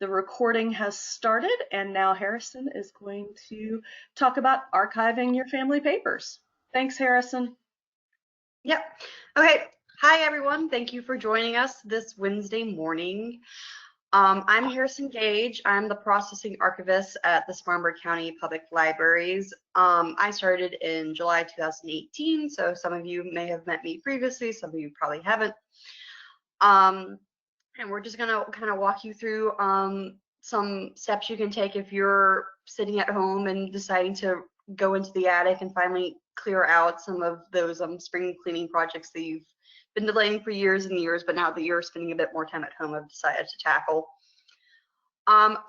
The recording has started, and now Harrison is going to talk about archiving your family papers. Thanks, Harrison. Yep. Okay. Hi, everyone. Thank you for joining us this Wednesday morning. I'm Harrison Gage. I'm the processing archivist at the Spartanburg County Public Libraries. I started in July 2018, so some of you may have met me previously, some of you probably haven't. And we're just gonna kind of walk you through some steps you can take if you're sitting at home and deciding to go into the attic and finally clear out some of those spring cleaning projects that you've been delaying for years and years, but now that you're spending a bit more time at home, I've decided to tackle.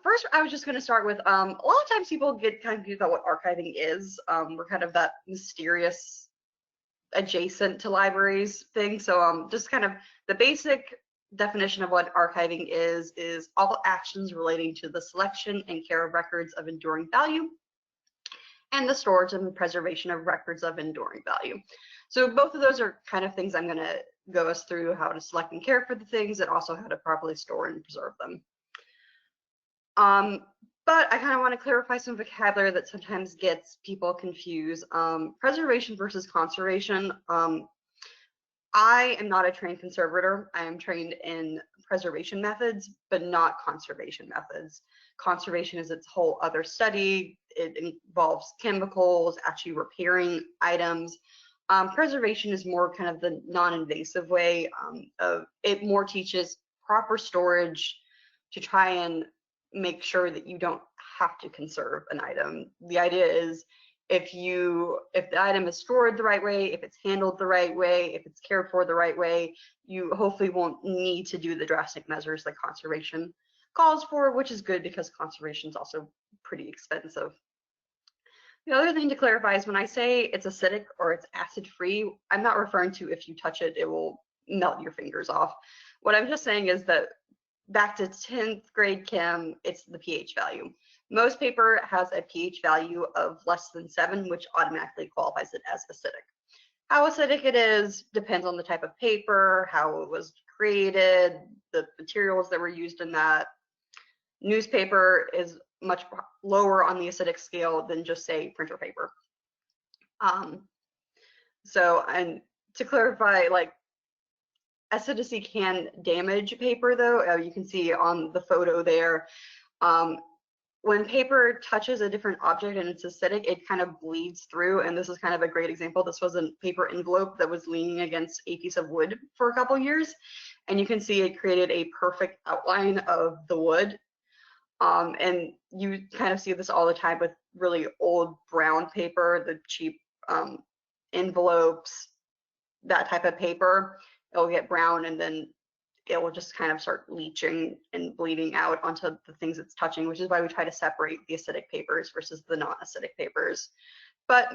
First, I was just going to start with, a lot of times people get kind of confused about what archiving is. We're kind of that mysterious adjacent to libraries thing. So just kind of the basic definition of what archiving is all actions relating to the selection and care of records of enduring value and the storage and the preservation of records of enduring value. So both of those are kind of things I'm going to go us through, how to select and care for the things and also how to properly store and preserve them. But I kind of want to clarify some vocabulary that sometimes gets people confused. Preservation versus conservation. I am not a trained conservator. I am trained in preservation methods, but not conservation methods. Conservation is its whole other study. It involves chemicals, actually repairing items. Preservation is more kind of the non-invasive way of it. More teaches proper storage to try and make sure that you don't have to conserve an item. The idea is if the item is stored the right way, if it's handled the right way, if it's cared for the right way, you hopefully won't need to do the drastic measures that conservation calls for, which is good because conservation is also pretty expensive. The other thing to clarify is when I say it's acidic or it's acid-free, I'm not referring to if you touch it, it will melt your fingers off. What I'm just saying is that back to 10th grade chem, it's the pH value. Most paper has a pH value of less than 7, which automatically qualifies it as acidic. How acidic it is depends on the type of paper, how it was created, the materials that were used in that. Newspaper is much lower on the acidic scale than just say printer paper. And to clarify, like, acidity can damage paper though. You can see on the photo there, when paper touches a different object and it's acidic, it kind of bleeds through. And this is kind of a great example. This was a paper envelope that was leaning against a piece of wood for a couple years. And you can see it created a perfect outline of the wood. And you kind of see this all the time with really old brown paper, the cheap envelopes, that type of paper. It'll get brown and then it will just kind of start leaching and bleeding out onto the things it's touching, which is why we try to separate the acidic papers versus the non-acidic papers. But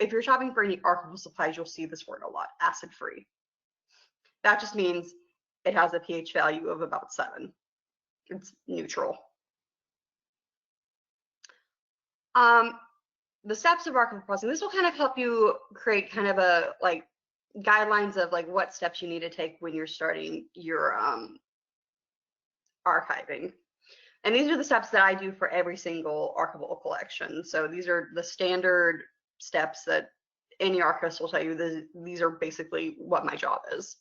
if you're shopping for any archival supplies, you'll see this word a lot, acid-free. That just means it has a pH value of about 7. It's neutral. The steps of archival processing, this will kind of help you create kind of a guidelines of what steps you need to take when you're starting your archiving. And these are the steps that I do for every single archival collection. So these are the standard steps that any archivist will tell you. These are basically what my job is.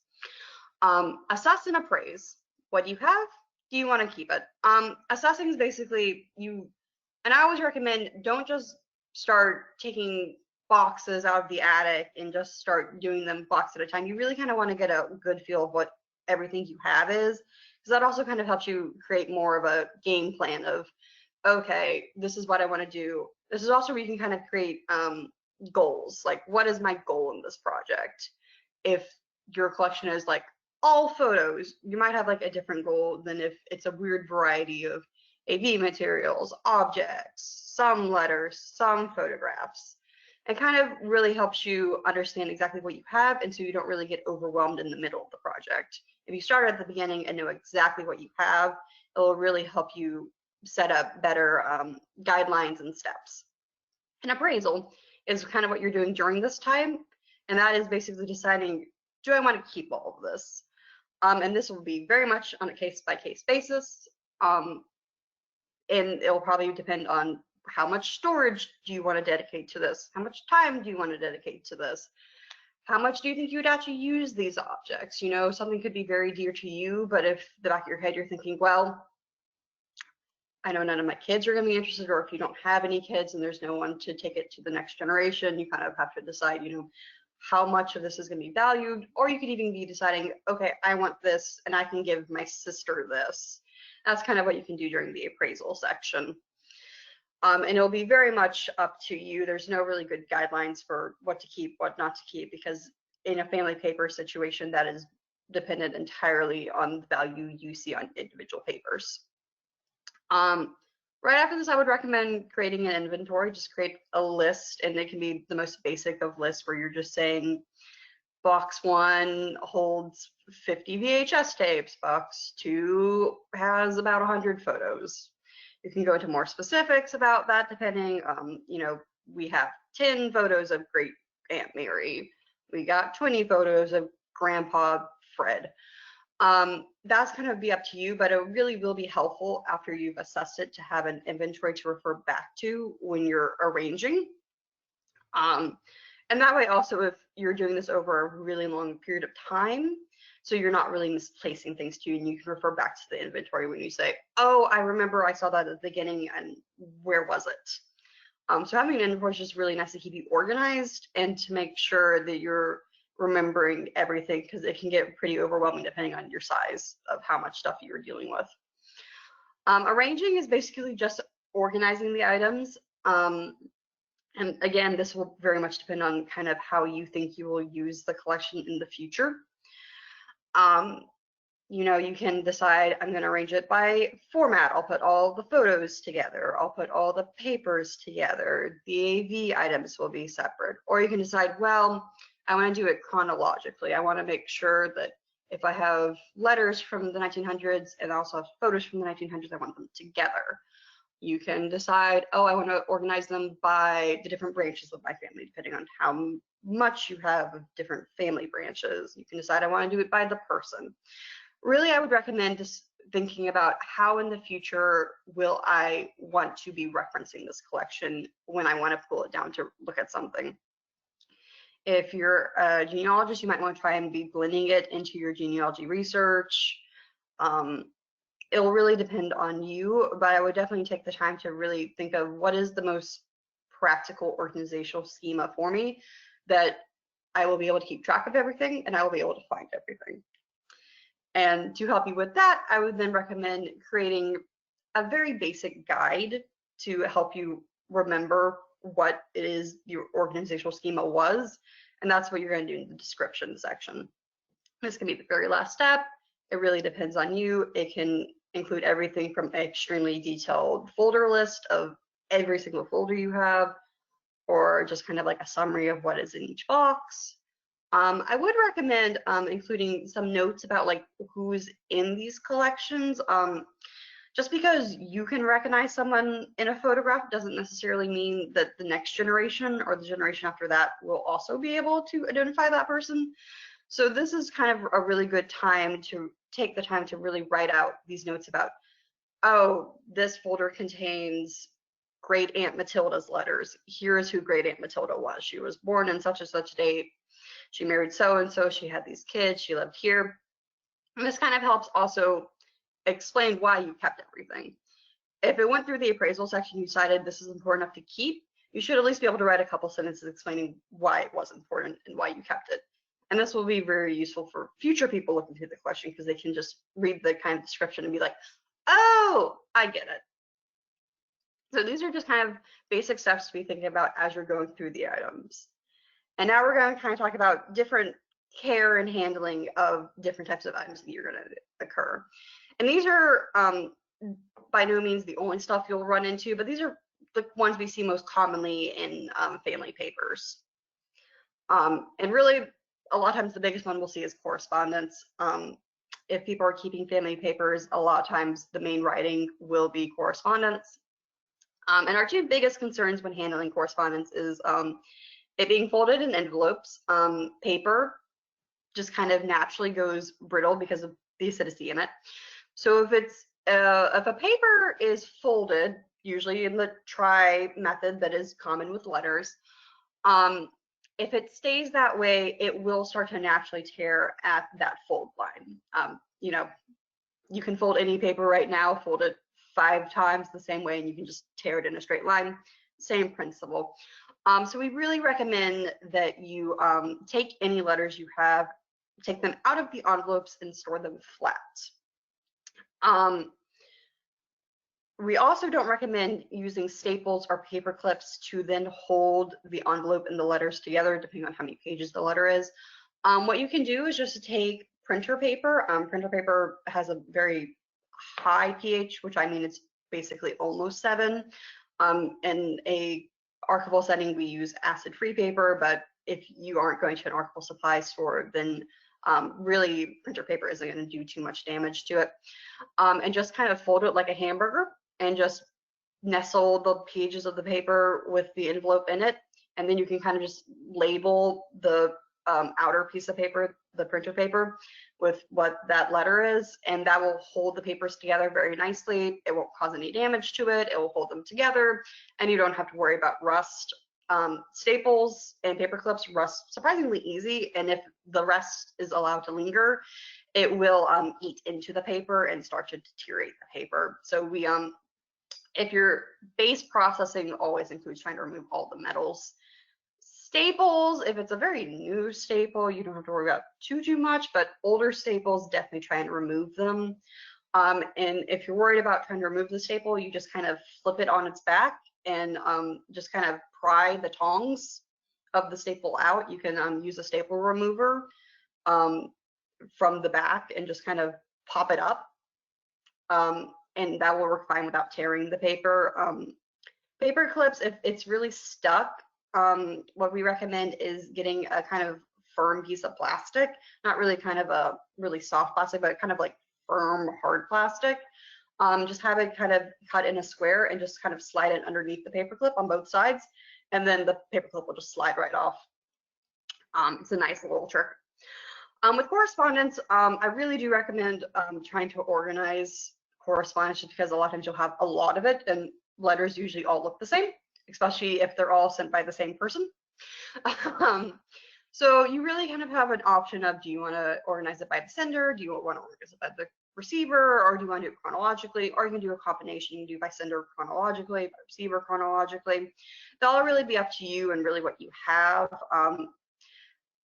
Assess and appraise. What do you have? Do you want to keep it? Assessing is basically and I always recommend don't just start taking boxes out of the attic and just start doing them box at a time. You really kind of want to get a good feel of what everything you have is, because that also kind of helps you create more of a game plan of, okay, this is what I want to do. This is also where you can kind of create goals, like what is my goal in this project? If your collection is like all photos, you might have like a different goal than if it's a weird variety of AV materials, objects, some letters, some photographs. It kind of really helps you understand exactly what you have, and so you don't really get overwhelmed in the middle of the project. If you start at the beginning and know exactly what you have, it will really help you set up better guidelines and steps. An appraisal is kind of what you're doing during this time, and that is basically deciding, do I want to keep all of this? And this will be very much on a case-by-case basis. And it'll probably depend on how much storage do you want to dedicate to this? How much time do you want to dedicate to this? How much do you think you would actually use these objects? You know, something could be very dear to you, but if the back of your head you're thinking, well, I know none of my kids are going to be interested, or if you don't have any kids and there's no one to take it to the next generation, you kind of have to decide, you know, how much of this is going to be valued. Or you could even be deciding, okay, I want this and I can give my sister this. That's kind of what you can do during the appraisal section. And it'll be very much up to you. There's no really good guidelines for what to keep, what not to keep, because in a family paper situation, that is dependent entirely on the value you see on individual papers. Right after this, I would recommend creating an inventory. Just create a list, and it can be the most basic of lists where you're just saying box 1 holds 50 VHS tapes, box 2 has about 100 photos. You can go into more specifics about that depending. You know, we have 10 photos of great Aunt Mary. We got 20 photos of Grandpa Fred. That's kind of be up to you, but it really will be helpful after you've assessed it to have an inventory to refer back to when you're arranging. And that way also, if you're doing this over a really long period of time, so you're not really misplacing things too, and you can refer back to the inventory when you say, oh, I remember I saw that at the beginning, and where was it? So having an inventory is just really nice to keep you organized and to make sure that you're remembering everything, because it can get pretty overwhelming depending on your size of how much stuff you're dealing with. Arranging is basically just organizing the items. And again, this will very much depend on kind of how you think you will use the collection in the future. You know, you can decide, I'm going to arrange it by format. I'll put all the photos together. I'll put all the papers together. The AV items will be separate. Or you can decide, well, I want to do it chronologically. I want to make sure that if I have letters from the 1900s and I also have photos from the 1900s, I want them together. You can decide, oh, I want to organize them by the different branches of my family, depending on how much you have of different family branches. You can decide, I want to do it by the person. Really, I would recommend just thinking about how in the future will I want to be referencing this collection when I want to pull it down to look at something. If you're a genealogist, you might want to try and be blending it into your genealogy research. It'll really depend on you, but I would definitely take the time to really think of what is the most practical organizational schema for me that I will be able to keep track of everything and I will be able to find everything. And to help you with that, I would then recommend creating a very basic guide to help you remember what it is your organizational schema was. And that's what you're going to do in the description section. This can be the very last step. It really depends on you. It can include everything from an extremely detailed folder list of every single folder you have, or just kind of like a summary of what is in each box. I would recommend including some notes about like who's in these collections. Just because you can recognize someone in a photograph doesn't necessarily mean that the next generation or the generation after that will also be able to identify that person. So this is kind of a really good time to take the time to really write out these notes about, oh, this folder contains Great Aunt Matilda's letters. Here's who Great Aunt Matilda was. She was born in such and such date. She married so-and-so. She had these kids. She lived here. And this kind of helps also explain why you kept everything. If it went through the appraisal section, you decided this is important enough to keep, you should at least be able to write a couple sentences explaining why it was important and why you kept it. And this will be very useful for future people looking through the collection because they can just read the kind of description and be like, oh, I get it. So these are just kind of basic steps to be thinking about as you're going through the items. And now we're going to kind of talk about different care and handling of different types of items that you're going to occur. And these are by no means the only stuff you'll run into, but these are the ones we see most commonly in family papers. And really, a lot of times the biggest one we'll see is correspondence. If people are keeping family papers, a lot of times the main writing will be correspondence. And our two biggest concerns when handling correspondence is it being folded in envelopes. Paper just kind of naturally goes brittle because of the acidity in it. So if it's if a paper is folded, usually in the try method that is common with letters, if it stays that way, it will start to naturally tear at that fold line. You know, you can fold any paper right now, fold it 5 times the same way, and you can just tear it in a straight line. Same principle. So we really recommend that you take any letters you have, take them out of the envelopes and store them flat. We also don't recommend using staples or paper clips to then hold the envelope and the letters together, depending on how many pages the letter is. What you can do is just take printer paper. Printer paper has a very high pH, which I mean it's basically almost 7. In a archival setting, we use acid-free paper, but if you aren't going to an archival supply store, then really printer paper isn't going to do too much damage to it. And just kind of fold it like a hamburger and just nestle the pages of the paper with the envelope in it. And then you can kind of just label the outer piece of paper, the printer paper, with what that letter is, and that will hold the papers together very nicely. It won't cause any damage to it. It will hold them together, and you don't have to worry about rust. Staples and paper clips rust surprisingly easy, and if the rest is allowed to linger, it will eat into the paper and start to deteriorate the paper. So we, if your base processing always includes trying to remove all the metals. Staples, if it's a very new staple, you don't have to worry about too much, but older staples, definitely try and remove them. And if you're worried about trying to remove the staple, you just kind of flip it on its back and just kind of pry the tongs of the staple out. You can use a staple remover from the back and just kind of pop it up. And that will work fine without tearing the paper. Paper clips, if it's really stuck, what we recommend is getting a kind of firm piece of plastic, not really kind of a really soft plastic, but kind of like firm, hard plastic. Just have it kind of cut in a square and just kind of slide it underneath the paper clip on both sides, and then the paper clip will just slide right off. It's a nice little trick. With correspondence, I really do recommend trying to organize correspondence, just because a lot of times you'll have a lot of it, and letters usually all look the same, especially if they're all sent by the same person. So you really kind of have an option of, do you want to organize it by the sender? Do you want to organize it by the receiver? Or do you want to do it chronologically? Or you can do a combination. You can do by sender chronologically, by receiver chronologically. That'll really be up to you and really what you have.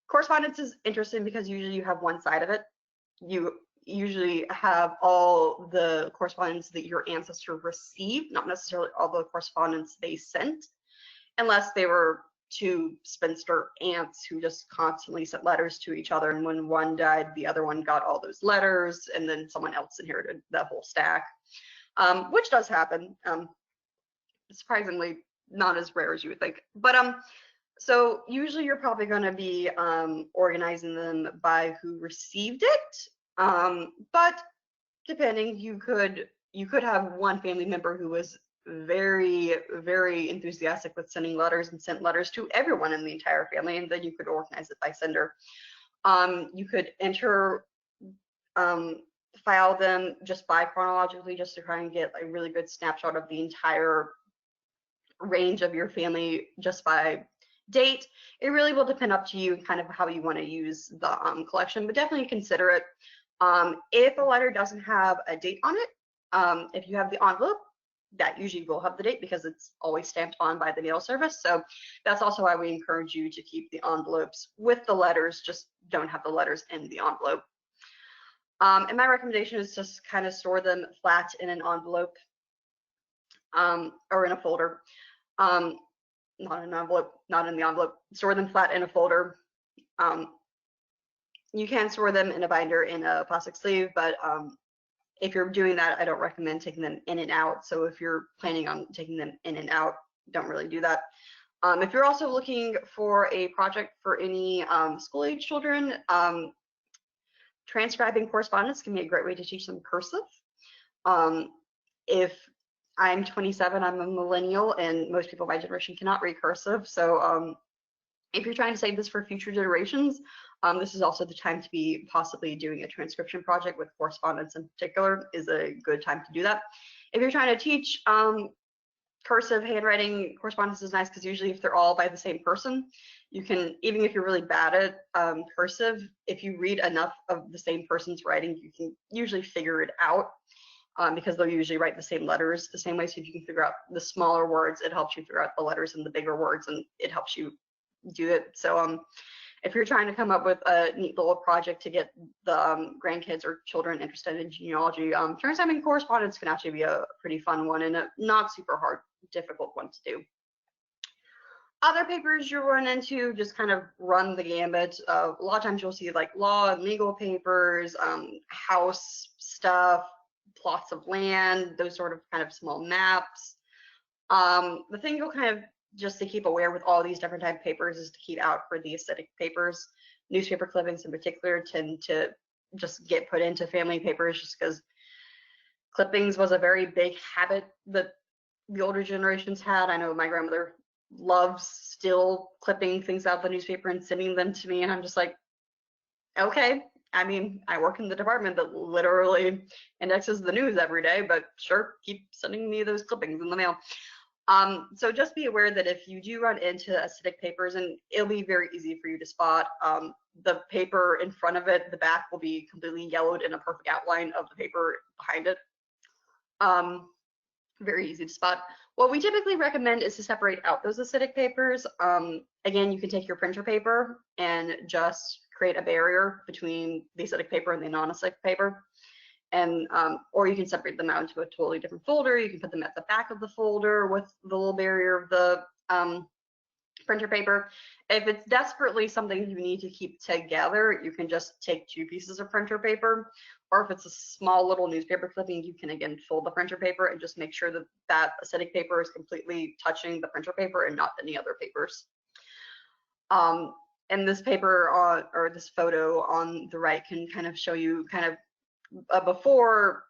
Correspondence is interesting because usually you have one side of it. You usually have all the correspondence that your ancestor received, not necessarily all the correspondence they sent, unless they were 2 spinster aunts who just constantly sent letters to each other, and when one died, the other one got all those letters, and then someone else inherited the whole stack, which does happen. Surprisingly not as rare as you would think. But so usually you're probably going to be organizing them by who received it. But depending, you could have one family member who was very, very enthusiastic with sending letters and sent letters to everyone in the entire family, and then you could organize it by sender. You could file them just by chronologically, just to try and get a really good snapshot of the entire range of your family just by date. It really will depend up to you and kind of how you want to use the collection, but definitely consider it. If a letter doesn't have a date on it, if you have the envelope, that usually will have the date because it's always stamped on by the mail service. So that's also why we encourage you to keep the envelopes with the letters, just don't have the letters in the envelope. And my recommendation is just kind of store them flat in an envelope or in a folder. Not in an envelope, not in the envelope. Store them flat in a folder. You can store them in a binder in a plastic sleeve, but if you're doing that, I don't recommend taking them in and out. So if you're planning on taking them in and out, don't really do that. If you're also looking for a project for any school-age children, transcribing correspondence can be a great way to teach them cursive. If I'm 27, I'm a millennial, and most people in my generation cannot read cursive. So If you're trying to save this for future generations, this is also the time to be possibly doing a transcription project with correspondence in particular is a good time to do that. If you're trying to teach cursive handwriting, correspondence is nice because usually if they're all by the same person, you can, even if you're really bad at cursive, if you read enough of the same person's writing, you can usually figure it out because they'll usually write the same letters the same way. So if you can figure out the smaller words, it helps you figure out the letters in the bigger words, and it helps you do it. So if you're trying to come up with a neat little project to get the grandkids or children interested in genealogy, transcribing correspondence can actually be a pretty fun one and a not super hard, difficult one to do. Other papers you'll run into just kind of run the gambit. A lot of times you'll see like law and legal papers, house stuff, plots of land, those sort of kind of small maps. The thing you'll kind of just to keep aware with all these different type of papers is to keep out for the acidic papers. Newspaper clippings in particular tend to just get put into family papers just because clippings was a very big habit that the older generations had. I know my grandmother loves still clipping things out of the newspaper and sending them to me, and I'm just like, okay. I mean, I work in the department that literally indexes the news every day, but sure, keep sending me those clippings in the mail. So just be aware that if you do run into acidic papers, and it'll be very easy for you to spot, the paper in front of it, the back will be completely yellowed in a perfect outline of the paper behind it. Very easy to spot. What we typically recommend is to separate out those acidic papers. Again, you can take your printer paper and just create a barrier between the acidic paper and the non-acidic paper. And or you can separate them out into a totally different folder. You can put them at the back of the folder with the little barrier of the printer paper. If it's desperately something you need to keep together, you can just take 2 pieces of printer paper. Or if it's a small little newspaper clipping, you can again fold the printer paper and just make sure that that acidic paper is completely touching the printer paper and not any other papers. And this paper or this photo on the right can kind of show you kind of a before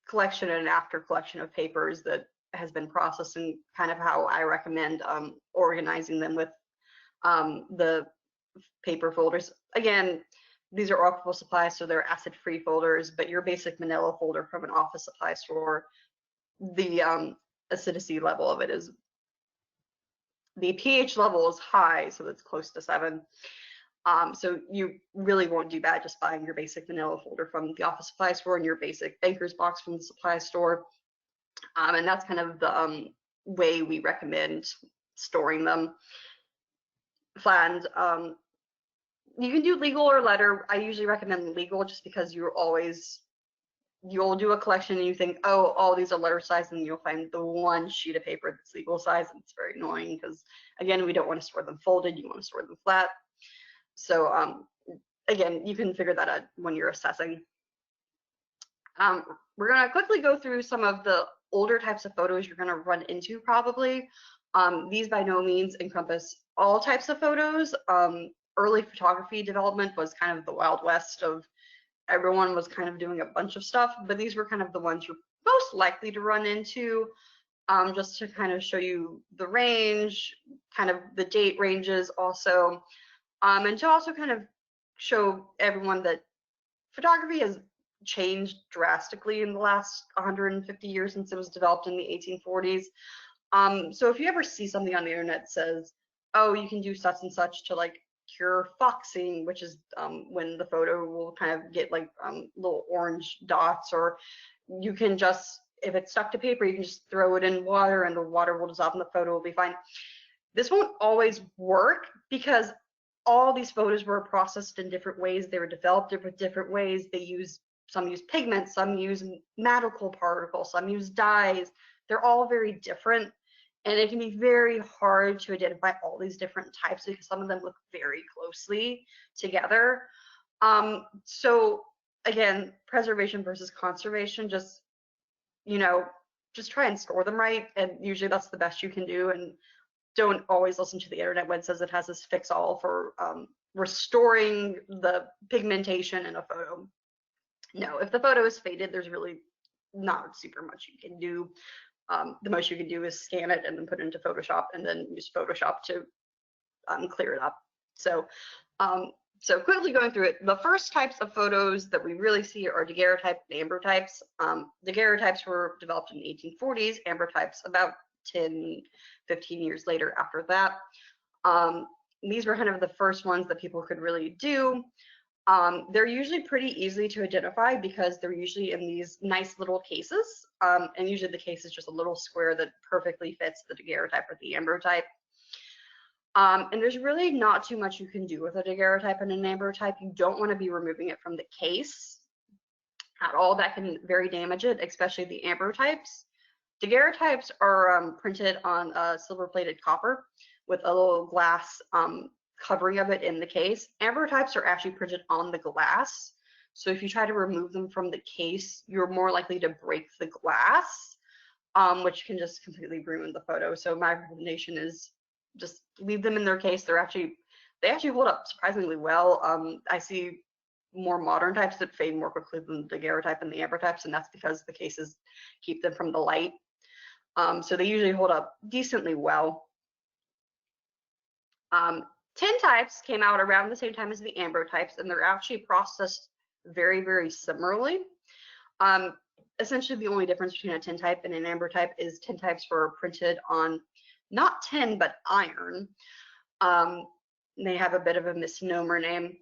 collection and an after collection of papers that has been processed, and kind of how I recommend organizing them with the paper folders. Again, these are Archival supplies, so they're acid-free folders, but your basic manila folder from an office supply store, the acidity level of it is, the pH level is high, so it's close to 7. So you really won't do bad just buying your basic vanilla folder from the office supply store and your basic banker's box from the supply store. And that's kind of the way we recommend storing them. Flattened. You can do legal or letter. I usually recommend legal just because you'll do a collection and you think, oh, all these are letter size, and you'll find the one sheet of paper that's legal size, and it's very annoying because, again, we don't want to store them folded. You want to store them flat. So again, you can figure that out when you're assessing. We're going to quickly go through some of the older types of photos you're going to run into probably. These by no means encompass all types of photos. Early photography development was kind of the Wild West of everyone was kind of doing a bunch of stuff, but these were kind of the ones you're most likely to run into, just to kind of show you the range, kind of the date ranges also. And to also kind of show everyone that photography has changed drastically in the last 150 years since it was developed in the 1840s. So if you ever see something on the internet that says, oh, you can do such and such to like cure foxing, which is when the photo will kind of get like little orange dots, or you can just, if it's stuck to paper, you can just throw it in water and the water will dissolve and the photo will be fine. This won't always work because all these photos were processed in different ways. They were developed in different ways. Some use pigments, some use medical particles, some use dyes. They're all very different, and it can be very hard to identify all these different types because some of them look very closely together. So again, preservation versus conservation, just try and store them right, and usually that's the best you can do. And don't always listen to the internet when it says it has this fix-all for restoring the pigmentation in a photo. No, if the photo is faded, there's really not super much you can do. The most you can do is scan it and then put it into Photoshop, and then use Photoshop to clear it up. So so quickly going through it, the first types of photos that we really see are daguerreotype and ambrotypes. Daguerreotypes were developed in the 1840s, ambrotypes about 10, 15 years later after that. These were kind of the first ones that people could really do. They're usually pretty easy to identify because they're usually in these nice little cases, and usually the case is just a little square that perfectly fits the daguerreotype or the ambrotype. And there's really not too much you can do with a daguerreotype and an ambrotype. You don't want to be removing it from the case at all. That can very damage it, especially the ambrotypes. Daguerreotypes are printed on silver-plated copper with a little glass covering of it in the case. Ambrotypes are actually printed on the glass. So if you try to remove them from the case, you're more likely to break the glass, which can just completely ruin the photo. So my recommendation is just leave them in their case. They actually hold up surprisingly well. I see more modern types that fade more quickly than the daguerreotype and the ambrotypes, and that's because the cases keep them from the light. So they usually hold up decently well. Tintypes came out around the same time as the ambrotypes, and they're actually processed very, very similarly. Essentially, the only difference between a tintype and an ambrotype is tintypes were printed on not tin, but iron. They have a bit of a misnomer name,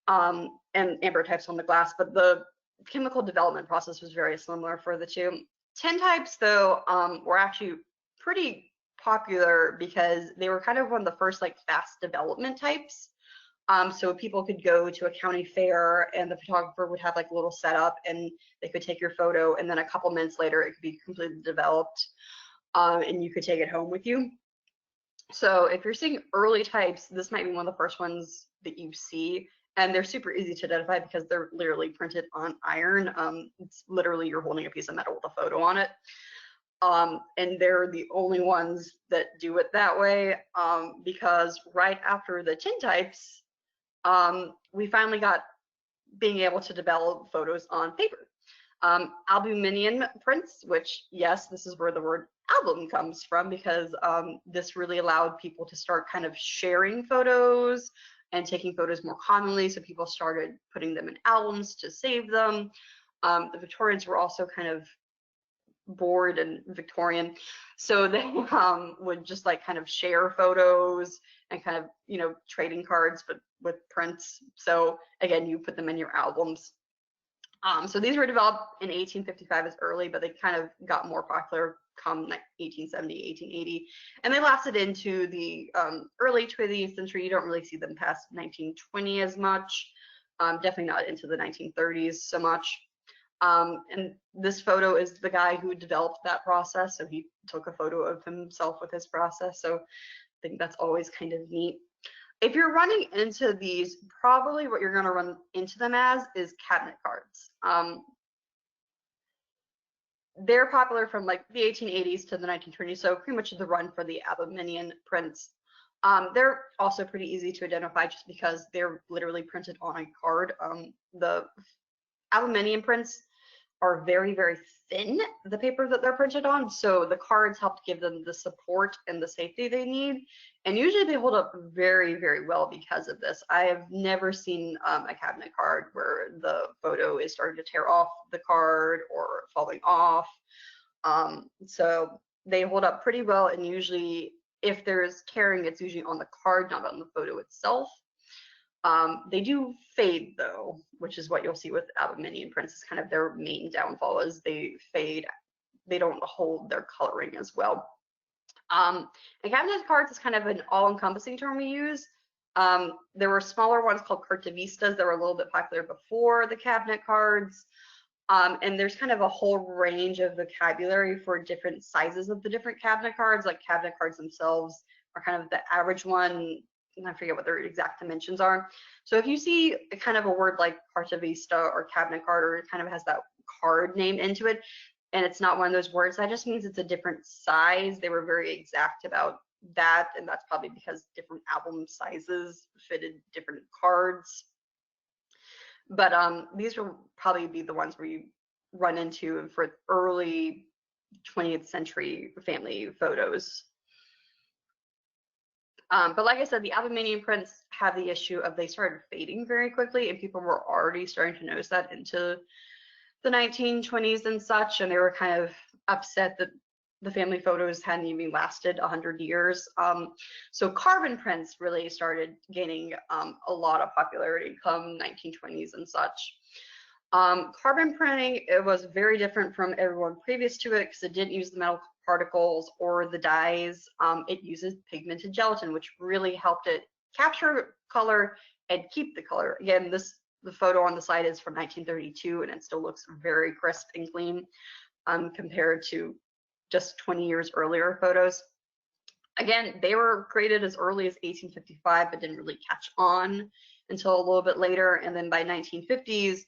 and ambrotypes on the glass, but the chemical development process was very similar for the two. Tintypes, though, were actually pretty popular because they were kind of one of the first like fast development types. So people could go to a county fair and the photographer would have like a little setup and they could take your photo, and then a couple minutes later it could be completely developed, and you could take it home with you. So if you're seeing early types, this might be one of the first ones that you see, and they're super easy to identify because they're literally printed on iron. It's literally you're holding a piece of metal with a photo on it. And they're the only ones that do it that way, because right after the tintypes, we finally got being able to develop photos on paper. Albuminous prints, which, yes, this is where the word album comes from, because this really allowed people to start kind of sharing photos and taking photos more commonly. So people started putting them in albums to save them. The Victorians were also kind of bored and Victorian, so they would just like kind of share photos and kind of, you know, trading cards, but with prints. So again, you put them in your albums. So these were developed in 1855 as early, but they kind of got more popular come like 1870, 1880, and they lasted into the early 20th century. You don't really see them past 1920 as much, definitely not into the 1930s so much. And this photo is the guy who developed that process, so he took a photo of himself with his process. So I think that's always kind of neat. If you're running into these, probably what you're going to run into them as is cabinet cards. They're popular from like the 1880s to the 1920s, so pretty much the run for the albuminous prints. They're also pretty easy to identify just because they're literally printed on a card. The albuminous prints are very, very thin, the paper that they're printed on, so the cards help give them the support and the safety they need, and usually they hold up very, very well because of this. I have never seen a cabinet card where the photo is starting to tear off the card or falling off. So they hold up pretty well, and usually if there's tearing, it's usually on the card, not on the photo itself. They do fade though, which is what you'll see with albuminous prints. Is kind of their main downfall, is they fade. They don't hold their coloring as well. And cabinet cards is kind of an all-encompassing term we use. There were smaller ones called cartavistas that were a little bit popular before the cabinet cards. And there's kind of a whole range of vocabulary for different sizes of the different cabinet cards. Like cabinet cards themselves are kind of the average one. I forget what their exact dimensions are. So if you see a kind of a word like cartavista or cabinet card, or it kind of has that card name into it, and it's not one of those words, that just means it's a different size. They were very exact about that, and that's probably because different album sizes fitted different cards. But these will probably be the ones where you run into for early 20th century family photos. But like I said, the aluminium prints have the issue of they started fading very quickly, and people were already starting to notice that into the 1920s and such, and they were kind of upset that the family photos hadn't even lasted 100 years. So carbon prints really started gaining a lot of popularity come 1920s and such. Carbon printing, it was very different from everyone previous to it because it didn't use the metal particles or the dyes. It uses pigmented gelatin, which really helped it capture color and keep the color. Again, the photo on the side is from 1932, and it still looks very crisp and clean compared to just 20 years earlier photos. Again, they were created as early as 1855, but didn't really catch on until a little bit later. And then by 1950s,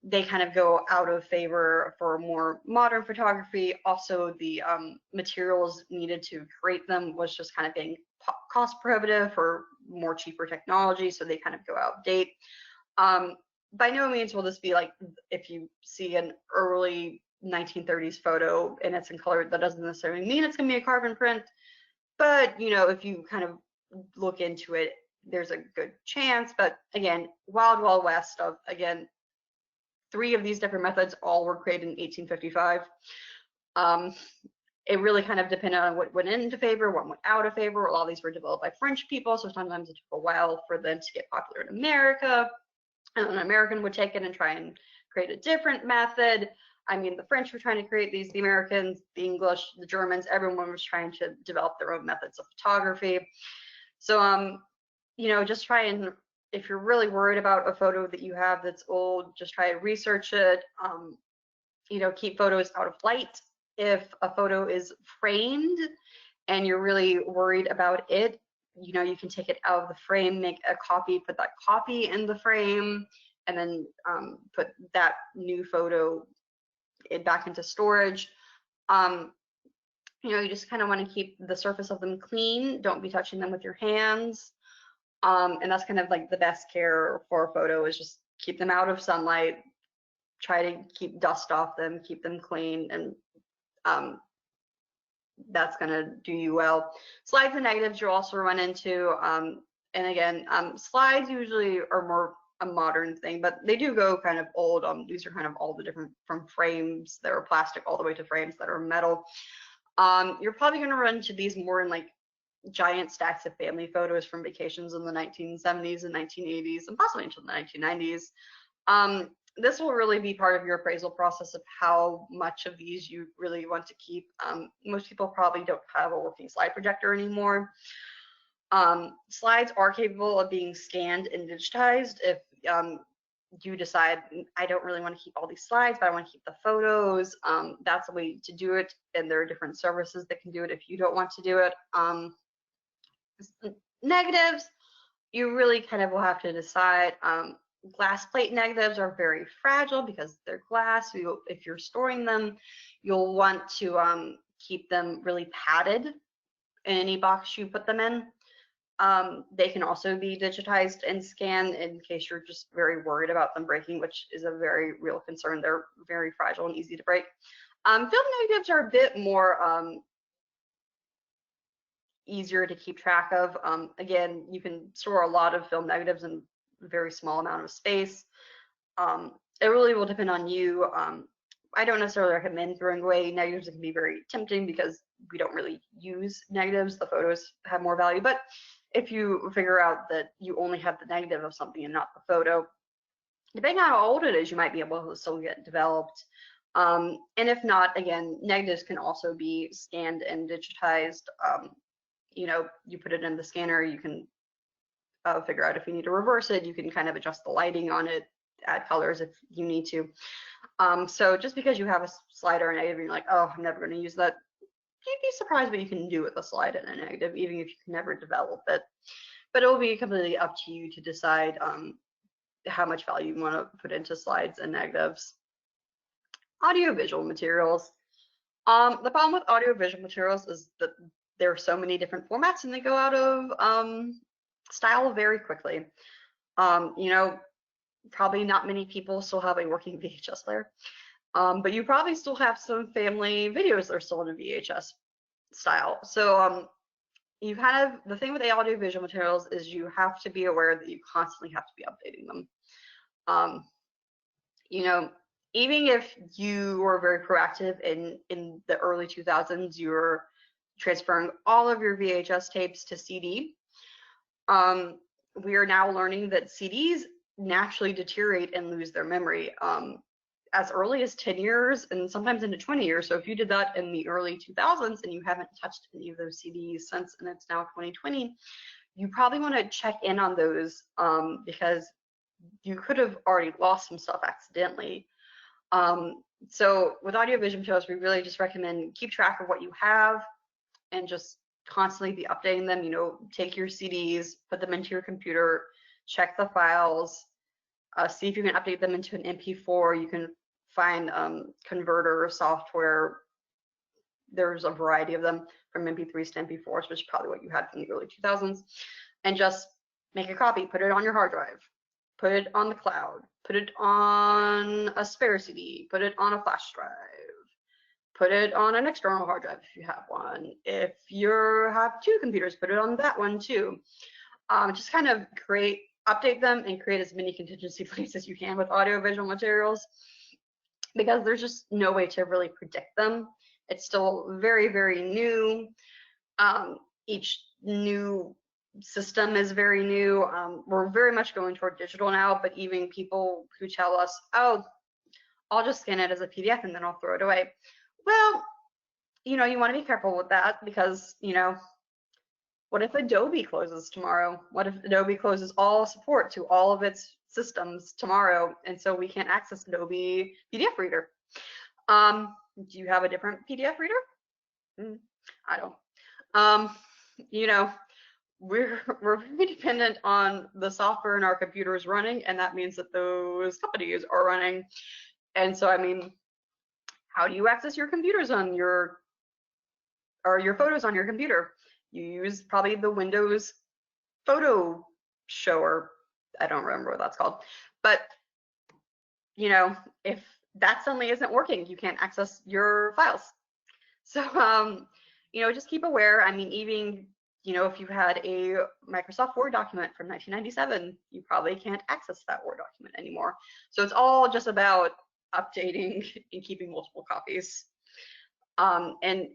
they kind of go out of favor for more modern photography. Also, the materials needed to create them was just kind of getting cost prohibitive for more cheaper technology, so they kind of go out of date. By no means will this be like if you see an early 1930s photo and it's in color, that doesn't necessarily mean it's going to be a carbon print. But, you know, if you kind of look into it, there's a good chance. But again, wild, wild west of, again, 3 of these different methods all were created in 1855. It really kind of depended on what went into favor, what went out of favor. A lot of these were developed by French people, so sometimes it took a while for them to get popular in America. And an American would take it and try and create a different method. I mean, the French were trying to create these, the Americans, the English, the Germans, everyone was trying to develop their own methods of photography. So, you know, just try and, if you're really worried about a photo that you have that's old, just try to research it. You know, keep photos out of light. If a photo is framed and you're really worried about it, you know, you can take it out of the frame, make a copy, put that copy in the frame, and then put that new photo back into storage. You know, you just kind of want to keep the surface of them clean. Don't be touching them with your hands. And that's kind of like the best care for a photo, is just keep them out of sunlight, try to keep dust off them, keep them clean, and that's going to do you well. Slides and negatives you'll also run into. And again, slides usually are more a modern thing, but they do go kind of old. These are kind of all the different, from frames that are plastic all the way to frames that are metal. You're probably going to run into these more in like giant stacks of family photos from vacations in the 1970s and 1980s and possibly into the 1990s. This will really be part of your appraisal process of how much of these you really want to keep. Most people probably don't have a working slide projector anymore. Slides are capable of being scanned and digitized if you decide, I don't really want to keep all these slides, but I want to keep the photos. That's a way to do it, and there are different services that can do it if you don't want to do it. Negatives, you really kind of will have to decide. Glass plate negatives are very fragile because they're glass. So if you're storing them, you'll want to keep them really padded in any box you put them in. They can also be digitized and scanned in case you're just very worried about them breaking, which is a very real concern. They're very fragile and easy to break. Film negatives are a bit more easier to keep track of. Again, you can store a lot of film negatives in a very small amount of space. It really will depend on you. I don't necessarily recommend throwing away negatives. It can be very tempting because we don't really use negatives. The photos have more value. But if you figure out that you only have the negative of something and not the photo, depending on how old it is, you might be able to still get developed. And if not, again, negatives can also be scanned and digitized. You know, you put it in the scanner, you can figure out if you need to reverse it. You can kind of adjust the lighting on it, add colors if you need to. So just because you have a slide or a negative and you're like, oh, I'm never going to use that, you'd be surprised what you can do with a slide and a negative, even if you can never develop it. But it will be completely up to you to decide how much value you want to put into slides and negatives. Audiovisual materials. The problem with audiovisual materials is that there are so many different formats and they go out of style very quickly. You know, probably not many people still have a working VHS player, but you probably still have some family videos that are still in a VHS style. So you kind of, the thing with the audiovisual materials is you have to be aware that you constantly have to be updating them. You know, even if you were very proactive in the early 2000s, you were transferring all of your VHS tapes to CD. We are now learning that CDs naturally deteriorate and lose their memory as early as 10 years and sometimes into 20 years. So if you did that in the early 2000s and you haven't touched any of those CDs since, and it's now 2020, you probably want to check in on those because you could have already lost some stuff accidentally. So with audiovisual materials, we really just recommend keep track of what you have and just constantly be updating them. You know, take your CDs, put them into your computer, check the files, see if you can update them into an MP4. You can find converter software. There's a variety of them from MP3s to MP4s, which is probably what you had from the early 2000s. And just make a copy, put it on your hard drive, put it on the cloud, put it on a spare CD, put it on a flash drive, put it on an external hard drive if you have one. If you have two computers, put it on that one too. Just kind of update them and create as many contingency plans as you can with audiovisual materials, because there's just no way to really predict them. It's still very, very new. Each new system is very new. We're very much going toward digital now, but even people who tell us, oh, I'll just scan it as a PDF and then I'll throw it away. Well, you know, you want to be careful with that because, you know, what if Adobe closes tomorrow? What if Adobe closes all support to all of its systems tomorrow, and so we can't access Adobe PDF Reader? Do you have a different PDF reader? I don't. You know, we're very dependent on the software in our computers running, and that means that those companies are running. And so, I mean, how do you access your computers on your photos on your computer? You use probably the Windows photo shower. I don't remember what that's called. But, you know, if that suddenly isn't working, you can't access your files. So, you know, just keep aware. I mean, even, you know, if you had a Microsoft Word document from 1997, you probably can't access that Word document anymore. So it's all just about updating and keeping multiple copies. And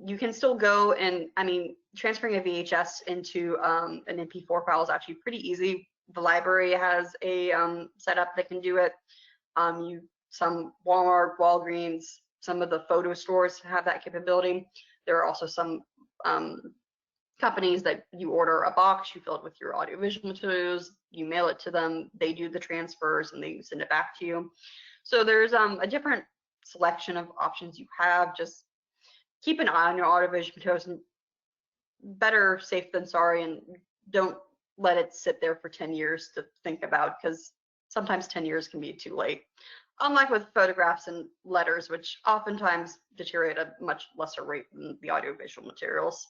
you can still go and, I mean, transferring a VHS into an MP4 file is actually pretty easy. The library has a setup that can do it. Some Walmart, Walgreens, some of the photo stores have that capability. There are also some companies that you order a box, you fill it with your audiovisual materials, you mail it to them, they do the transfers and they send it back to you. So there's a different selection of options you have. Just keep an eye on your audiovisual materials, and better safe than sorry, and don't let it sit there for 10 years to think about, because sometimes 10 years can be too late. Unlike with photographs and letters, which oftentimes deteriorate at a much lesser rate than the audiovisual materials.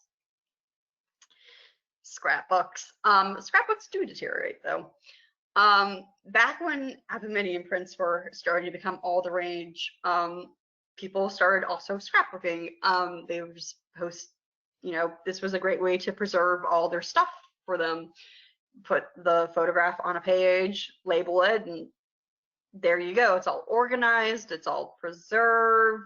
Scrapbooks. Scrapbooks do deteriorate though. Back when aluminium prints were starting to become all the rage, people started also scrapbooking. They would just post, you know, this was a great way to preserve all their stuff for them. Put the photograph on a page, label it, and there you go. It's all organized, it's all preserved.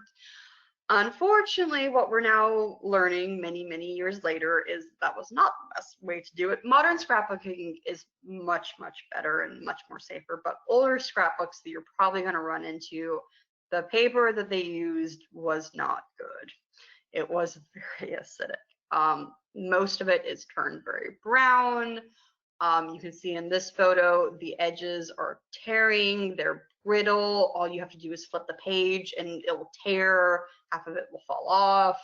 Unfortunately, what we're now learning many, many years later is that was not the best way to do it. Modern scrapbooking is much, much better and much more safer, but older scrapbooks that you're probably going to run into, the paper that they used was not good. It was very acidic. Most of it is turned very brown. You can see in this photo, the edges are tearing, they're brittle. All you have to do is flip the page and it will tear, half of it will fall off.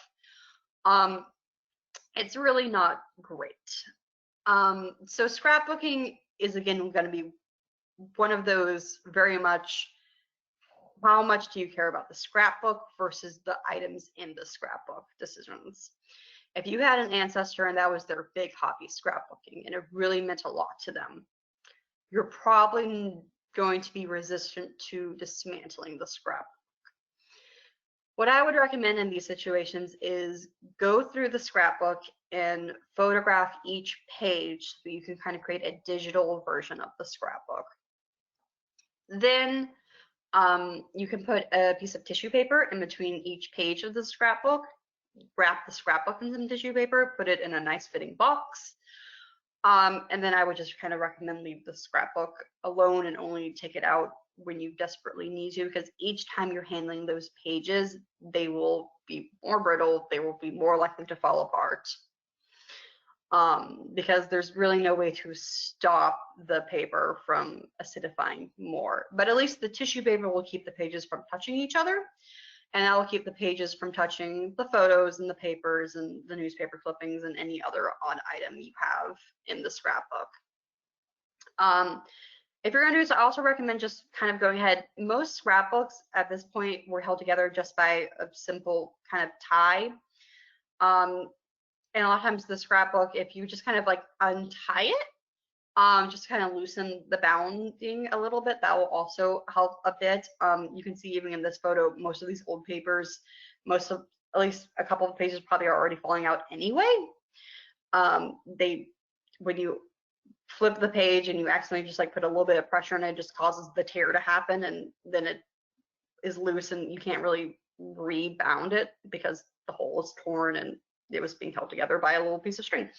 It's really not great. So scrapbooking is, again, going to be one of those very much, how much do you care about the scrapbook versus the items in the scrapbook decisions. If you had an ancestor and that was their big hobby, scrapbooking, and it really meant a lot to them, you're probably going to be resistant to dismantling the scrapbook. What I would recommend in these situations is go through the scrapbook and photograph each page so you can kind of create a digital version of the scrapbook. Then you can put a piece of tissue paper in between each page of the scrapbook, wrap the scrapbook in some tissue paper, put it in a nice fitting box. And then I would just kind of recommend leave the scrapbook alone and only take it out when you desperately need to, because each time you're handling those pages, they will be more brittle, they will be more likely to fall apart. Because there's really no way to stop the paper from acidifying more. But at least the tissue paper will keep the pages from touching each other, and that will keep the pages from touching the photos and the papers and the newspaper clippings and any other odd item you have in the scrapbook. If you're going to do this, I also recommend just kind of going ahead. Most scrapbooks at this point were held together just by a simple kind of tie. And a lot of times the scrapbook, if you just kind of like untie it, just kind of loosen the bounding a little bit, that will also help a bit. You can see even in this photo, most of these old papers, most of, at least a couple of pages probably are already falling out anyway. When you flip the page and you accidentally just like put a little bit of pressure on it, just causes the tear to happen, and then it is loose and you can't really rebound it because the hole is torn and it was being held together by a little piece of string.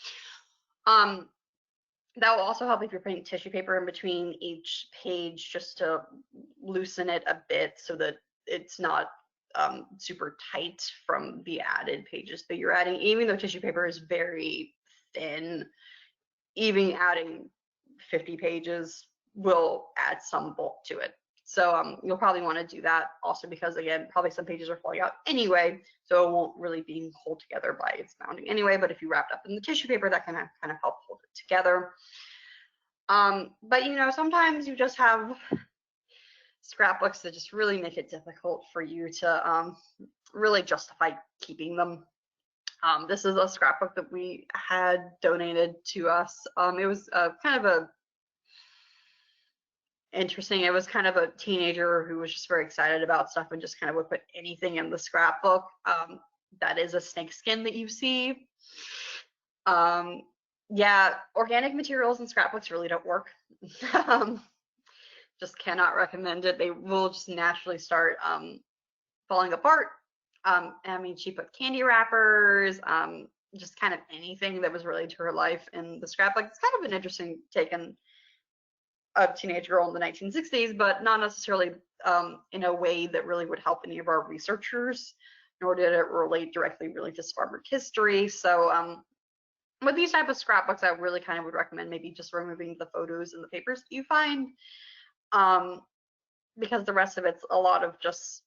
That will also help if you're putting tissue paper in between each page, just to loosen it a bit so that it's not super tight from the added pages that you're adding. Even though tissue paper is very thin, even adding 50 pages will add some bulk to it. So you'll probably want to do that also because, again, probably some pages are falling out anyway, so it won't really be held together by its bounding anyway. But if you wrap it up in the tissue paper, that can kind of help hold it together. But you know, sometimes you just have scrapbooks that just really make it difficult for you to really justify keeping them. This is a scrapbook that we had donated to us. It was kind of a interesting. It was kind of a teenager who was just very excited about stuff and just kind of would put anything in the scrapbook. That is a snake skin that you see. Yeah, organic materials and scrapbooks really don't work. Just cannot recommend it. They will just naturally start falling apart. I mean, she put candy wrappers, just kind of anything that was related to her life in the scrapbook. It's kind of an interesting take on a teenage girl in the 1960s, but not necessarily in a way that really would help any of our researchers, nor did it relate directly really to Spartan history. So with these type of scrapbooks, I really kind of would recommend maybe just removing the photos and the papers that you find, because the rest of it's a lot of just,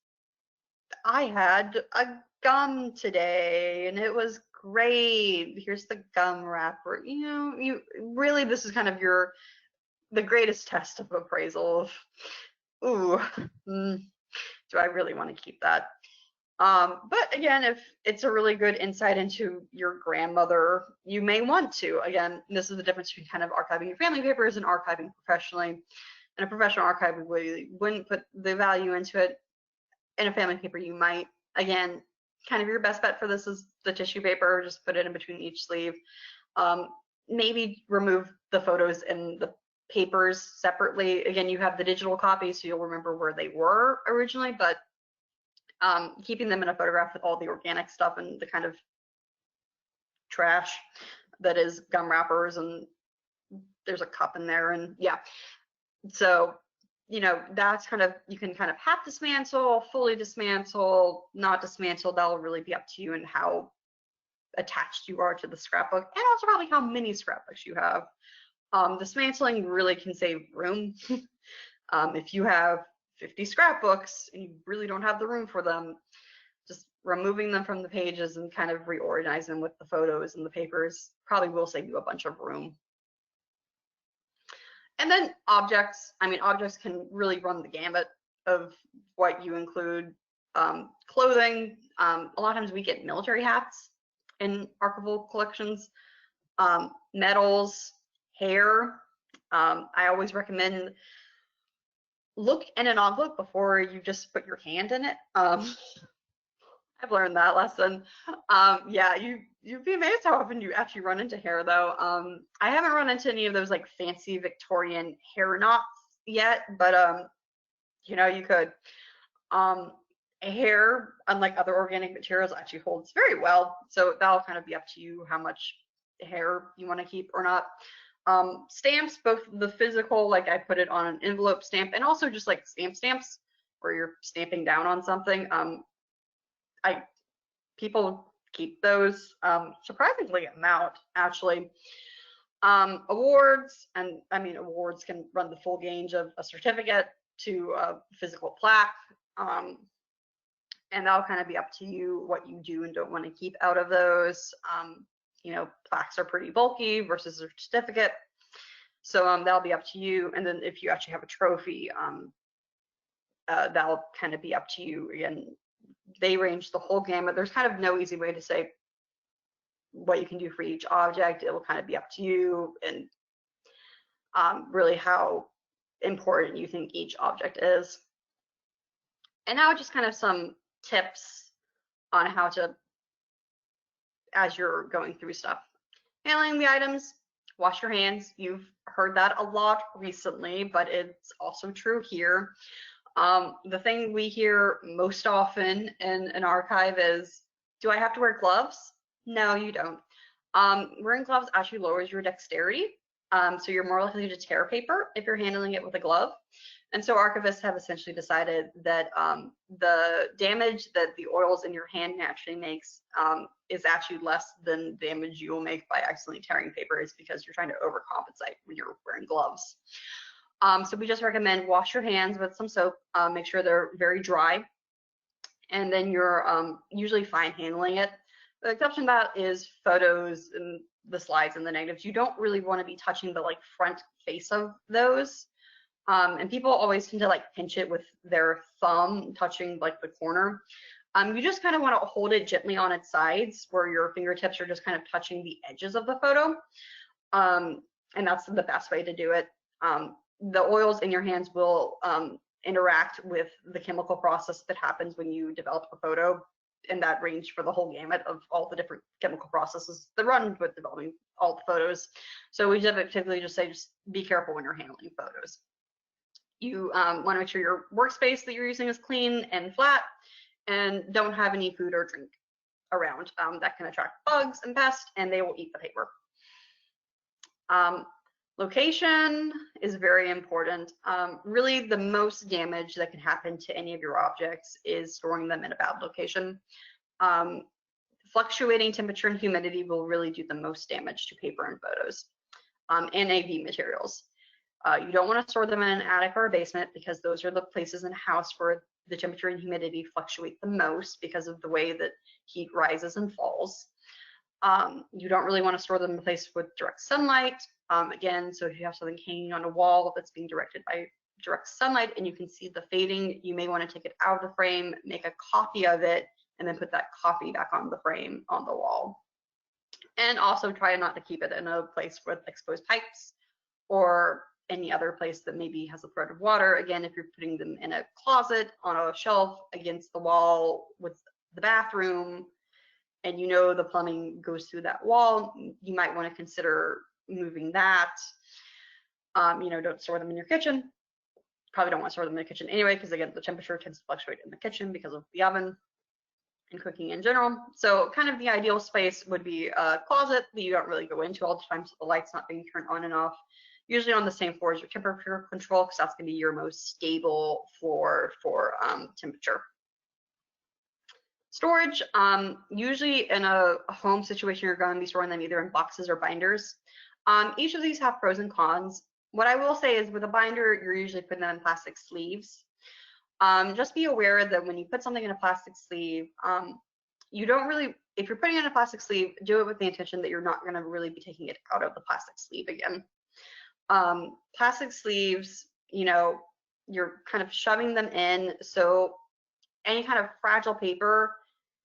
I had a gum today and it was great. Here's the gum wrapper. You know, you really, this is kind of the greatest test of appraisal of, ooh, do I really want to keep that? But again, if it's a really good insight into your grandmother, you may want to. Again, this is the difference between kind of archiving your family papers and archiving professionally. In a professional archive, we wouldn't put the value into it. In a family paper, you might. Again, kind of your best bet for this is the tissue paper. Just put it in between each sleeve. Maybe remove the photos and the papers separately. Again, you have the digital copies, so you'll remember where they were originally, but keeping them in a photograph with all the organic stuff and the kind of trash that is gum wrappers, and there's a cup in there, and yeah. So, you know, that's kind of, you can kind of half dismantle, fully dismantle, not dismantle. That'll really be up to you and how attached you are to the scrapbook, and also probably how many scrapbooks you have. Dismantling really can save room. If you have 50 scrapbooks and you really don't have the room for them, just removing them from the pages and kind of reorganizing them with the photos and the papers probably will save you a bunch of room. And then objects. I mean, objects can really run the gamut of what you include. Clothing. A lot of times we get military hats in archival collections. Medals, hair. I always recommend look in an envelope before you just put your hand in it. I've learned that lesson. Yeah, you'd be amazed how often you actually run into hair though. I haven't run into any of those like fancy Victorian hair knots yet, but you know, you could. Um, Hair, unlike other organic materials, actually holds very well. So that'll kind of be up to you how much hair you want to keep or not. Stamps, both the physical, like I put it on an envelope stamp, and also just like stamps where you're stamping down on something. I People keep those surprisingly amount actually. Awards, and I mean awards can run the full range of a certificate to a physical plaque. And that'll kind of be up to you what you do and don't want to keep out of those. You know, plaques are pretty bulky versus a certificate. So that'll be up to you. And then if you actually have a trophy, that'll kind of be up to you. Again, they range the whole gamut. There's kind of no easy way to say what you can do for each object. It will kind of be up to you and really how important you think each object is. And now just kind of some tips on how to, as you're going through stuff. Handling the items, wash your hands. You've heard that a lot recently, but it's also true here. The thing we hear most often in an archive is, do I have to wear gloves? No, you don't. Wearing gloves actually lowers your dexterity, so you're more likely to tear paper if you're handling it with a glove. And so archivists have essentially decided that the damage that the oils in your hand naturally makes is actually less than damage you will make by accidentally tearing paper. It's because you're trying to overcompensate when you're wearing gloves. So we just recommend wash your hands with some soap, make sure they're very dry, and then you're usually fine handling it. The exception to that is photos and the slides and the negatives. You don't really want to be touching the like front face of those. And people always tend to like pinch it with their thumb, touching like the corner. You just kind of want to hold it gently on its sides where your fingertips are just kind of touching the edges of the photo. And that's the best way to do it. The oils in your hands will interact with the chemical process that happens when you develop a photo, and that range for the whole gamut of all the different chemical processes that run with developing all the photos. So we typically just say, just be careful when you're handling photos. You want to make sure your workspace that you're using is clean and flat, and don't have any food or drink around. That can attract bugs and pests, and they will eat the paper. Location is very important. Really, the most damage that can happen to any of your objects is storing them in a bad location. Fluctuating temperature and humidity will really do the most damage to paper and photos, and AV materials. You don't want to store them in an attic or a basement because those are the places in a house where the temperature and humidity fluctuate the most because of the way that heat rises and falls. You don't really want to store them in a place with direct sunlight. Again, so if you have something hanging on a wall that's being directed by direct sunlight and you can see the fading, you may want to take it out of the frame, make a copy of it, and then put that copy back on the frame on the wall. And also try not to keep it in a place with exposed pipes or any other place that maybe has a thread of water. Again, if you're putting them in a closet, on a shelf, against the wall with the bathroom, and you know the plumbing goes through that wall, you might want to consider moving that. You know, don't store them in your kitchen. Probably don't want to store them in the kitchen anyway, because again, the temperature tends to fluctuate in the kitchen because of the oven and cooking in general. So kind of the ideal space would be a closet that you don't really go into all the time, so the light's not being turned on and off. Usually on the same floor as your temperature control, because that's going to be your most stable floor for temperature. Storage, usually in a home situation, you're going to be storing them either in boxes or binders. Each of these have pros and cons. What I will say is with a binder, you're usually putting them in plastic sleeves. Just be aware that when you put something in a plastic sleeve, you don't really, if you're putting it in a plastic sleeve, do it with the intention that you're not going to really be taking it out of the plastic sleeve again. Plastic sleeves, you know, you're kind of shoving them in, so any kind of fragile paper,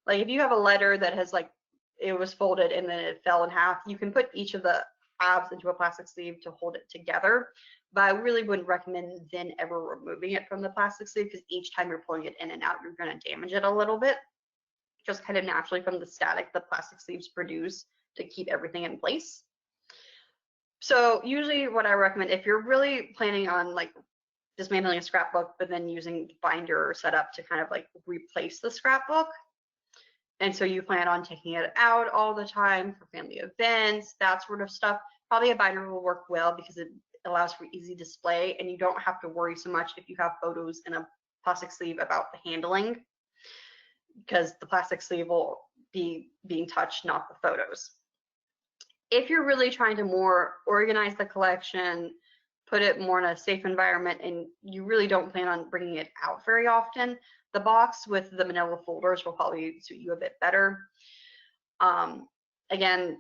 like if you have a letter that has like, it was folded and then it fell in half, you can put each of the halves into a plastic sleeve to hold it together, but I really wouldn't recommend then ever removing it from the plastic sleeve, because each time you're pulling it in and out, you're going to damage it a little bit. just kind of naturally from the static the plastic sleeves produce to keep everything in place. So usually what I recommend, if you're really planning on like dismantling a scrapbook, but then using binder setup to kind of like replace the scrapbook, and so you plan on taking it out all the time for family events, that sort of stuff, probably a binder will work well because it allows for easy display, and you don't have to worry so much if you have photos in a plastic sleeve about the handling, because the plastic sleeve will be being touched, not the photos. If you're really trying to more organize the collection, put it more in a safe environment, and you really don't plan on bringing it out very often, the box with the manila folders will probably suit you a bit better. Again,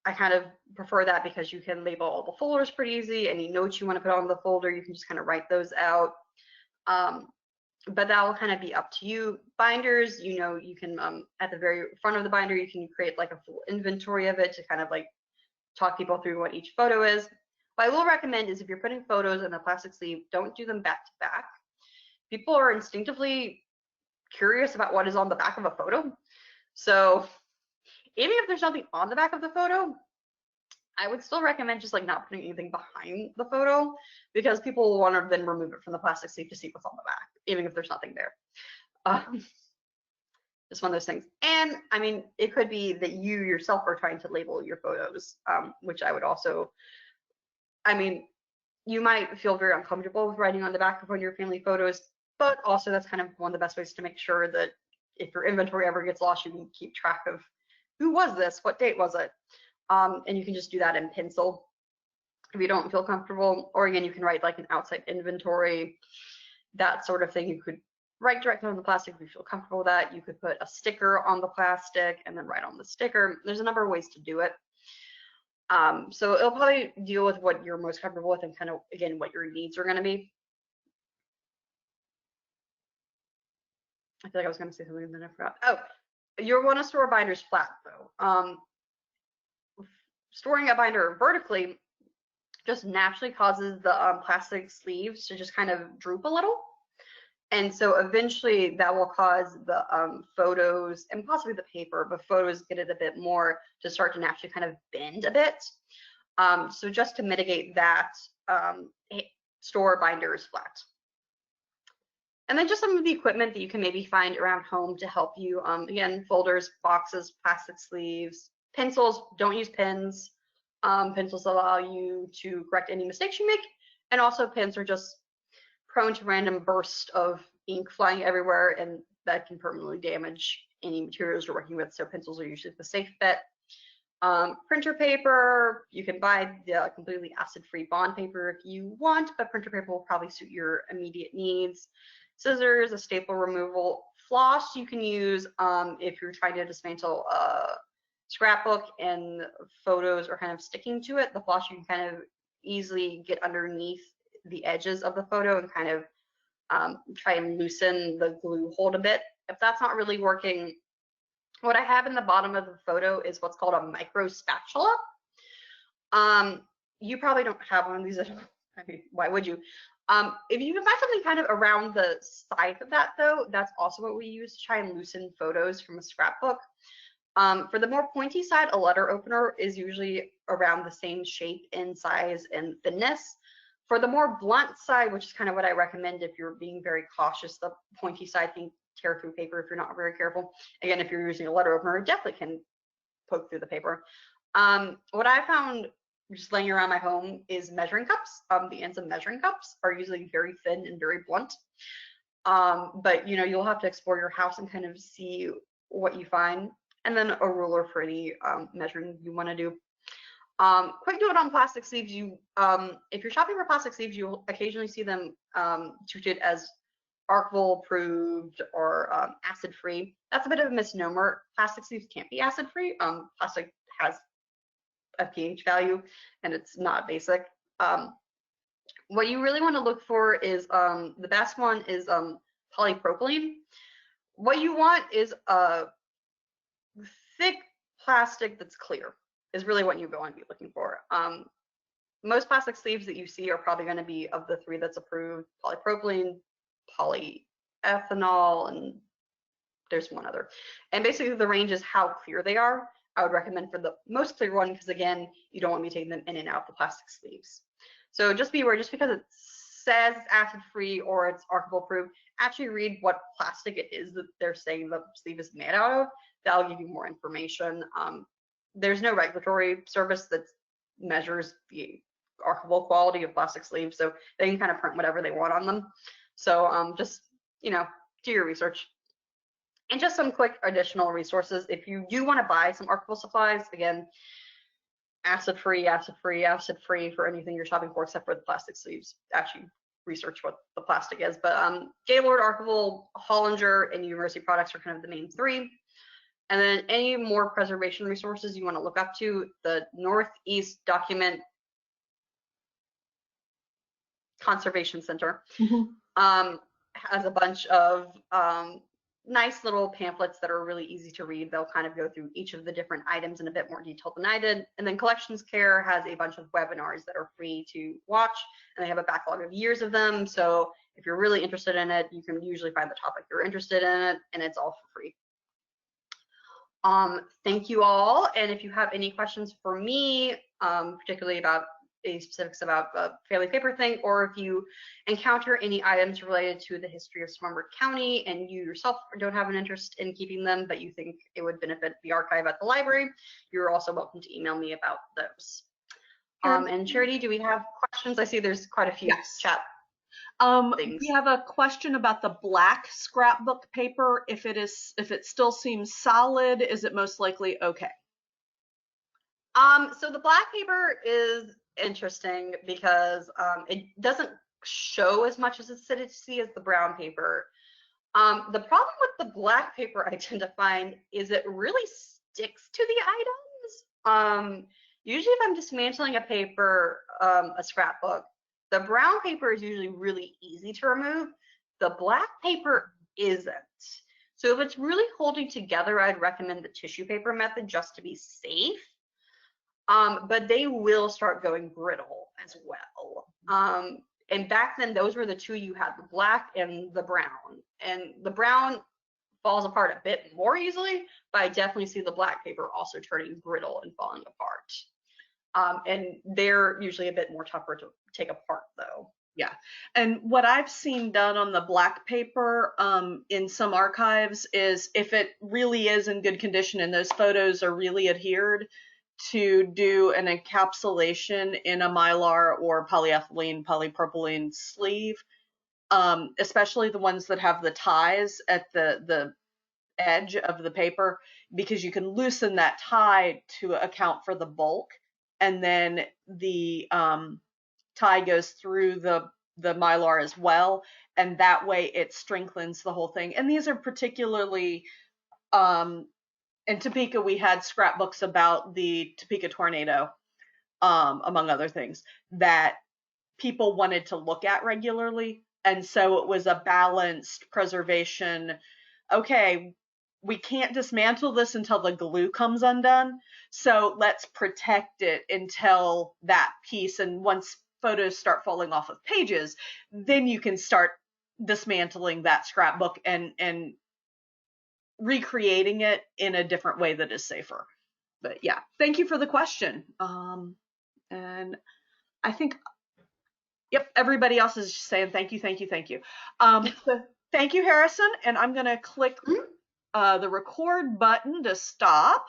I kind of prefer that because you can label all the folders pretty easy. Any notes you want to put on the folder, you can just kind of write those out. But that will kind of be up to you. Binders, you know, you can, at the very front of the binder, you can create like a full inventory of it to kind of like talk people through what each photo is. What I will recommend is if you're putting photos in a plastic sleeve, don't do them back to back. People are instinctively curious about what is on the back of a photo. So even if there's nothing on the back of the photo, I would still recommend just like not putting anything behind the photo, because people will want to then remove it from the plastic sleeve to see what's on the back, even if there's nothing there. Just one of those things. And I mean, it could be that you yourself are trying to label your photos, which I would also, I mean, you might feel very uncomfortable with writing on the back of one of your family photos, but also that's kind of one of the best ways to make sure that if your inventory ever gets lost, you can keep track of who was this, what date was it, and you can just do that in pencil if you don't feel comfortable. Or again, you can write like an outside inventory, that sort of thing. You could write directly on the plastic if you feel comfortable with that. You could put a sticker on the plastic and then write on the sticker. There's a number of ways to do it. So it'll probably deal with what you're most comfortable with and kind of, again, what your needs are going to be. I feel like I was going to say something and then I forgot. Oh, you'll want to store binders flat though. Storing a binder vertically just naturally causes the plastic sleeves to just kind of droop a little. And so eventually that will cause the photos and possibly the paper, but photos get it a bit more to start to naturally kind of bend a bit. So just to mitigate that, store binders flat. And then just some of the equipment that you can maybe find around home to help you. Again, folders, boxes, plastic sleeves, pencils. Don't use pens. Pencils allow you to correct any mistakes you make. And also pens are just prone to random bursts of ink flying everywhere, and that can permanently damage any materials you're working with. So pencils are usually the safe bet. Printer paper, you can buy the completely acid-free bond paper if you want, but printer paper will probably suit your immediate needs. Scissors, a staple removal. Floss you can use if you're trying to dismantle a scrapbook and photos are kind of sticking to it. The floss you can kind of easily get underneath the edges of the photo and kind of try and loosen the glue hold a bit. If that's not really working, what I have in the bottom of the photo is what's called a micro spatula. You probably don't have one of these at all. I mean, why would you? If you can find something kind of around the side of that though, that's also what we use to try and loosen photos from a scrapbook. For the more pointy side, a letter opener is usually around the same shape and size and thinness. For the more blunt side, which is kind of what I recommend if you're being very cautious, the pointy side can tear through paper if you're not very careful. Again, if you're using a letter opener, it definitely can poke through the paper. What I found just laying around my home is measuring cups. The ends of measuring cups are usually very thin and very blunt. But you know, you'll have to explore your house and kind of see what you find. And then a ruler for any measuring you want to do. Quick note on plastic sleeves, if you're shopping for plastic sleeves, you'll occasionally see them touted as Archival approved or acid free. That's a bit of a misnomer. Plastic sleeves can't be acid free. Plastic has a pH value and it's not basic. What you really want to look for is the best one is polypropylene. What you want is a thick plastic that's clear is really what you want to be looking for. Most plastic sleeves that you see are probably going to be of the three that's approved: polypropylene, polyethanol, and there's one other. And basically the range is how clear they are. I would recommend for the most clear one because, again, you don't want to be taking them in and out of the plastic sleeves. So just be aware, just because it says it's acid-free or it's archival-proof, actually read what plastic it is that they're saying the sleeve is made out of. That'll give you more information. There's no regulatory service that measures the archival quality of plastic sleeves, so they can kind of print whatever they want on them. So just, you know, do your research. And just some quick additional resources. If you do want to buy some archival supplies, again, acid-free, acid-free, acid-free for anything you're shopping for except for the plastic sleeves. Actually, research what the plastic is. But Gaylord, Archival, Hollinger, and University Products are kind of the main three. And then any more preservation resources you want to look up to, the Northeast Document Conservation Center has a bunch of nice little pamphlets that are really easy to read. They'll kind of go through each of the different items in a bit more detail than I did. And then Collections Care has a bunch of webinars that are free to watch, and they have a backlog of years of them. So if you're really interested in it, you can usually find the topic you're interested in it, and it's all for free. Thank you all. And if you have any questions for me, particularly about any specifics about the family paper thing, or if you encounter any items related to the history of Swarthmore County and you yourself don't have an interest in keeping them, but you think it would benefit the archive at the library, you're also welcome to email me about those. And Charity, do we have questions? I see there's quite a few chat things. We have a question about the black scrapbook paper. If it still seems solid, is it most likely okay? So the black paper is interesting because it doesn't show as much as acidity as the brown paper. The problem with the black paper I tend to find is it really sticks to the items. Usually if I'm dismantling a paper, a scrapbook, the brown paper is usually really easy to remove. The black paper isn't. So if it's really holding together, I'd recommend the tissue paper method just to be safe. But they will start going brittle as well. And back then, those were the two you had, the black and the brown. And the brown falls apart a bit more easily, but I definitely see the black paper also turning brittle and falling apart. And they're usually a bit more tougher to take apart, though. Yeah, and what I've seen done on the black paper in some archives is, if it really is in good condition and those photos are really adhered, to do an encapsulation in a mylar or polyethylene, polypropylene sleeve, especially the ones that have the ties at the edge of the paper, because you can loosen that tie to account for the bulk, and then the tie goes through the mylar as well, and that way it strengthens the whole thing. And these are particularly in Topeka, we had scrapbooks about the Topeka tornado, among other things, that people wanted to look at regularly. And so it was a balanced preservation. Okay, we can't dismantle this until the glue comes undone, so let's protect it until that piece. And once photos start falling off of pages, then you can start dismantling that scrapbook and recreating it in a different way that is safer. But yeah, thank you for the question. And I think, yep, everybody else is just saying thank you, thank you, thank you. So thank you, Harrison. And I'm going to click the record button to stop.